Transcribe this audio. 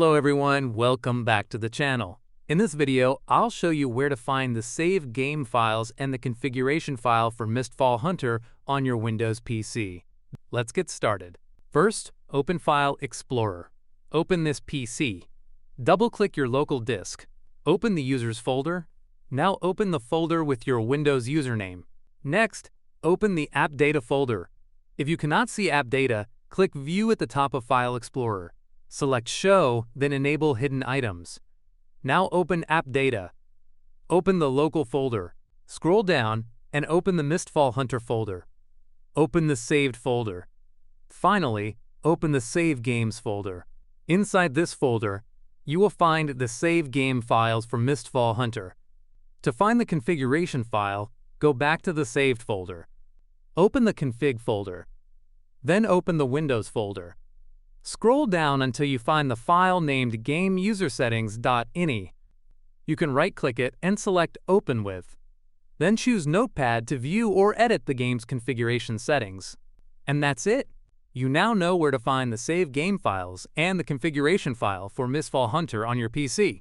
Hello everyone, welcome back to the channel. In this video, I'll show you where to find the save game files and the configuration file for Mistfall Hunter on your Windows PC. Let's get started. First, open File Explorer. Open this PC. Double-click your local disk. Open the Users folder. Now open the folder with your Windows username. Next, open the App Data folder. If you cannot see App Data, click View at the top of File Explorer. Select Show, then enable Hidden Items. Now open App Data. Open the local folder. Scroll down and open the Mistfall Hunter folder. Open the Saved folder. Finally, open the Save Games folder. Inside this folder, you will find the Save Game files for Mistfall Hunter. To find the configuration file, go back to the Saved folder. Open the Config folder. Then open the Windows folder. Scroll down until you find the file named GameUserSettings.ini. You can right-click it and select Open With. Then choose Notepad to view or edit the game's configuration settings. And that's it! You now know where to find the save game files and the configuration file for Mistfall Hunter on your PC.